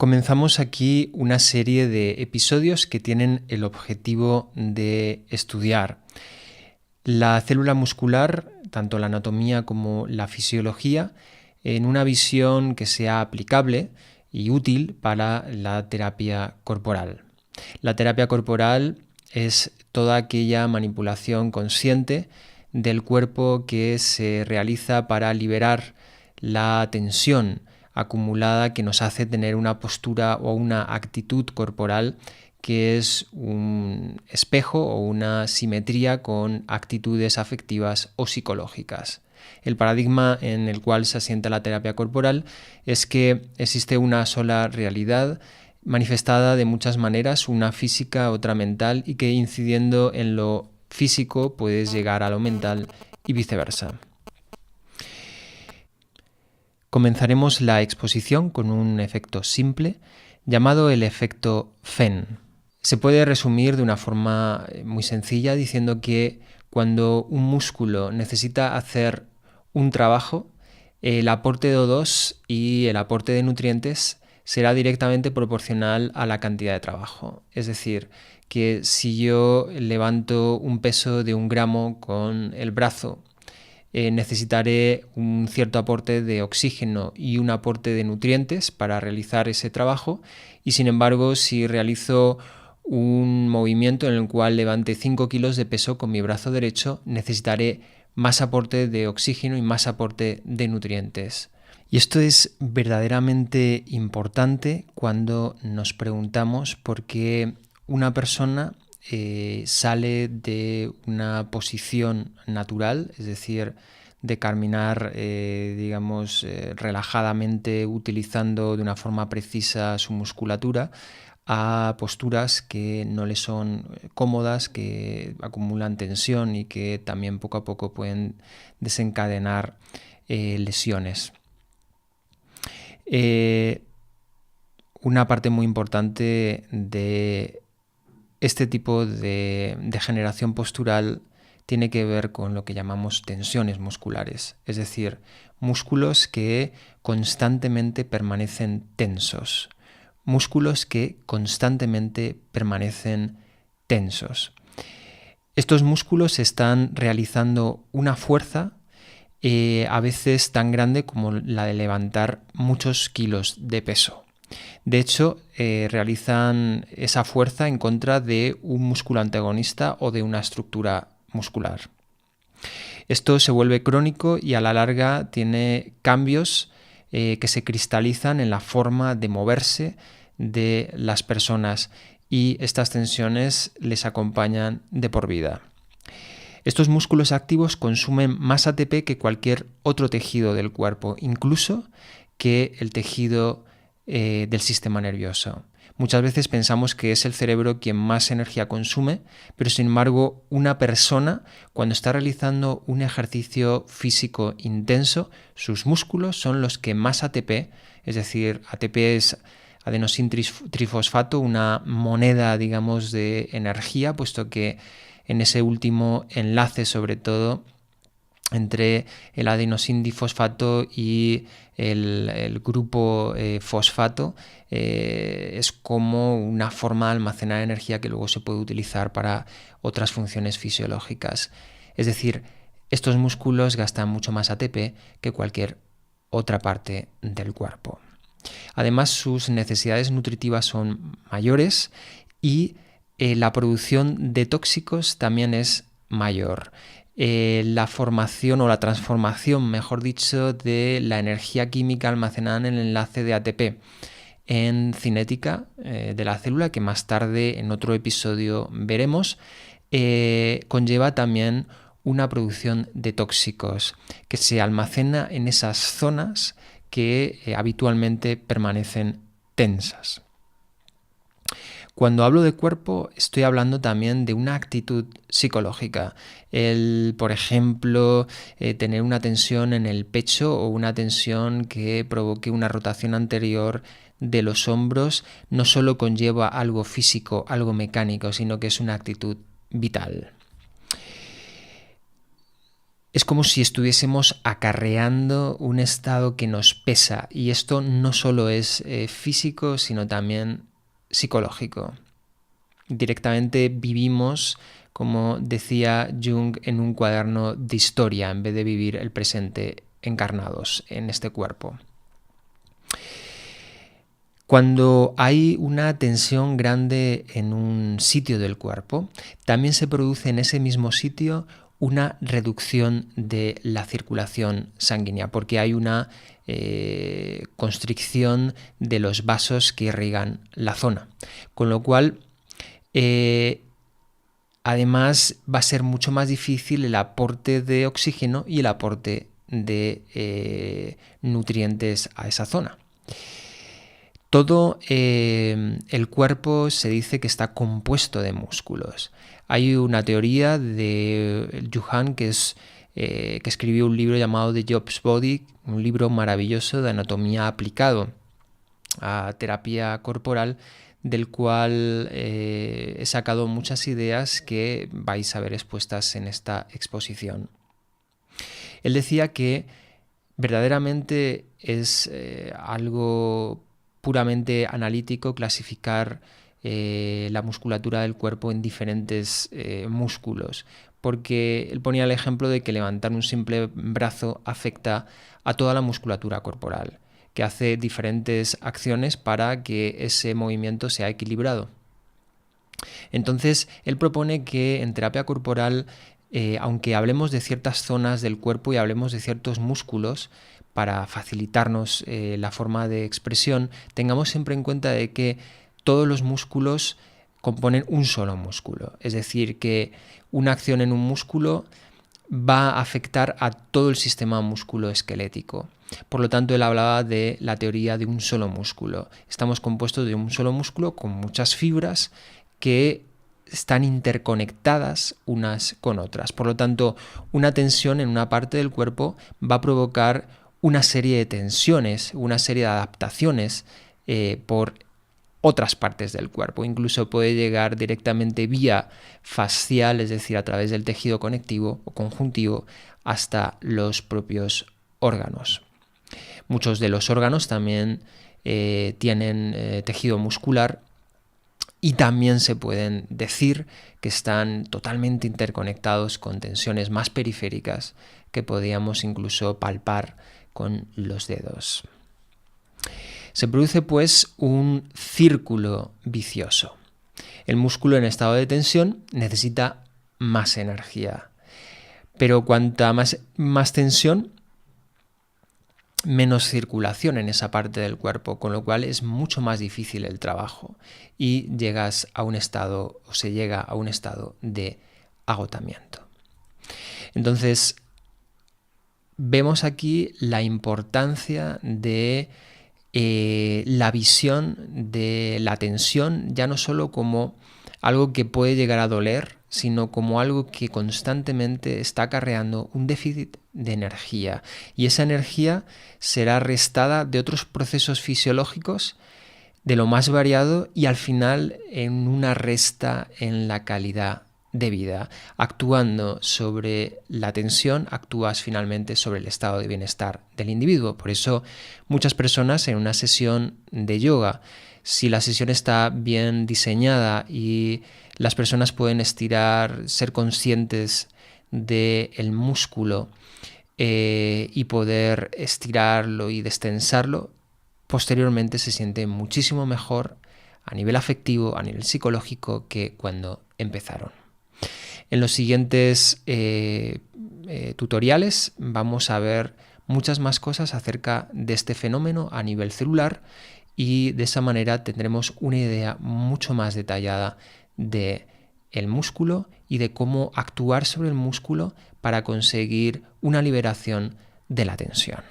Comenzamos aquí una serie de episodios que tienen el objetivo de estudiar la célula muscular, tanto la anatomía como la fisiología, en una visión que sea aplicable y útil para la terapia corporal. La terapia corporal es toda aquella manipulación consciente del cuerpo que se realiza para liberar la tensión acumulada que nos hace tener una postura o una actitud corporal que es un espejo o una simetría con actitudes afectivas o psicológicas. El paradigma en el cual se asienta la terapia corporal es que existe una sola realidad manifestada de muchas maneras, una física, otra mental, y que incidiendo en lo físico puedes llegar a lo mental y viceversa. Comenzaremos la exposición con un efecto simple llamado el efecto Fenn. Se puede resumir de una forma muy sencilla diciendo que cuando un músculo necesita hacer un trabajo, el aporte de O2 y el aporte de nutrientes será directamente proporcional a la cantidad de trabajo. Es decir, que si yo levanto un peso de 1 gramo con el brazo, necesitaré un cierto aporte de oxígeno y un aporte de nutrientes para realizar ese trabajo, y sin embargo, si realizo un movimiento en el cual levante 5 kilos de peso con mi brazo derecho, necesitaré más aporte de oxígeno y más aporte de nutrientes. Y esto es verdaderamente importante cuando nos preguntamos por qué una persona sale de una posición natural, es decir, de caminar, relajadamente, utilizando de una forma precisa su musculatura, a posturas que no le son cómodas, que acumulan tensión y que también poco a poco pueden desencadenar lesiones. Una parte muy importante de este tipo de degeneración postural tiene que ver con lo que llamamos tensiones musculares, es decir, músculos que constantemente permanecen tensos, músculos que constantemente permanecen tensos. Estos músculos están realizando una fuerza a veces tan grande como la de levantar muchos kilos de peso. De hecho, realizan esa fuerza en contra de un músculo antagonista o de una estructura muscular. Esto se vuelve crónico y a la larga tiene cambios que se cristalizan en la forma de moverse de las personas, y estas tensiones les acompañan de por vida. Estos músculos activos consumen más ATP que cualquier otro tejido del cuerpo, incluso que el tejido del sistema nervioso. Muchas veces pensamos que es el cerebro quien más energía consume, pero sin embargo una persona, cuando está realizando un ejercicio físico intenso, sus músculos son los que más ATP, es decir, ATP es adenosín-trifosfato, una moneda, digamos, de energía, puesto que en ese último enlace, sobre todo, entre el adenosín-difosfato y el grupo fosfato, es como una forma de almacenar energía que luego se puede utilizar para otras funciones fisiológicas. Es decir, estos músculos gastan mucho más ATP que cualquier otra parte del cuerpo. Además, sus necesidades nutritivas son mayores y la producción de tóxicos también es mayor. La formación o la transformación, mejor dicho, de la energía química almacenada en el enlace de ATP en cinética de la célula, que más tarde en otro episodio veremos, conlleva también una producción de tóxicos que se almacena en esas zonas que habitualmente permanecen tensas. Cuando hablo de cuerpo, estoy hablando también de una actitud psicológica. Por ejemplo, tener una tensión en el pecho o una tensión que provoque una rotación anterior de los hombros no solo conlleva algo físico, algo mecánico, sino que es una actitud vital. es como si estuviésemos acarreando un estado que nos pesa, y esto no solo es físico, sino también psicológico. Directamente vivimos, como decía Jung, en un cuaderno de historia en vez de vivir el presente encarnados en este cuerpo. Cuando hay una tensión grande en un sitio del cuerpo, también se produce en ese mismo sitio una reducción de la circulación sanguínea, porque hay una constricción de los vasos que irrigan la zona. Con lo cual, además, va a ser mucho más difícil el aporte de oxígeno y el aporte de nutrientes a esa zona. Todo el cuerpo se dice que está compuesto de músculos. Hay una teoría de Juhan que escribió un libro llamado The Job's Body, un libro maravilloso de anatomía aplicado a terapia corporal, del cual he sacado muchas ideas que vais a ver expuestas en esta exposición. Él decía que verdaderamente es algo puramente analítico clasificar la musculatura del cuerpo en diferentes músculos, porque él ponía el ejemplo de que levantar un simple brazo afecta a toda la musculatura corporal, que hace diferentes acciones para que ese movimiento sea equilibrado. Entonces, él propone que en terapia corporal, aunque hablemos de ciertas zonas del cuerpo y hablemos de ciertos músculos, para facilitarnos la forma de expresión, tengamos siempre en cuenta de que todos los músculos componen un solo músculo. Es decir, que una acción en un músculo va a afectar a todo el sistema musculoesquelético. Por lo tanto, él hablaba de la teoría de un solo músculo. Estamos compuestos de un solo músculo con muchas fibras que están interconectadas unas con otras. Por lo tanto, una tensión en una parte del cuerpo va a provocar una serie de tensiones, una serie de adaptaciones por otras partes del cuerpo. Incluso puede llegar directamente vía fascial, es decir, a través del tejido conectivo o conjuntivo, hasta los propios órganos. Muchos de los órganos también tienen tejido muscular, y también se pueden decir que están totalmente interconectados con tensiones más periféricas que podríamos incluso palpar con los dedos. Se produce pues un círculo vicioso. El músculo en estado de tensión necesita más energía, pero cuanta más tensión, menos circulación en esa parte del cuerpo, con lo cual es mucho más difícil el trabajo y se llega a un estado de agotamiento. Entonces, vemos aquí la importancia de la visión de la tensión, ya no solo como algo que puede llegar a doler, sino como algo que constantemente está acarreando un déficit de energía. Y esa energía será restada de otros procesos fisiológicos de lo más variado y al final en una resta en la calidad de vida. Actuando sobre la tensión, actúas finalmente sobre el estado de bienestar del individuo. Por eso muchas personas en una sesión de yoga, si la sesión está bien diseñada y las personas pueden estirar, ser conscientes del músculo y poder estirarlo y destensarlo, posteriormente se siente muchísimo mejor a nivel afectivo, a nivel psicológico, que cuando empezaron. En los siguientes tutoriales vamos a ver muchas más cosas acerca de este fenómeno a nivel celular, y de esa manera tendremos una idea mucho más detallada de el músculo y de cómo actuar sobre el músculo para conseguir una liberación de la tensión.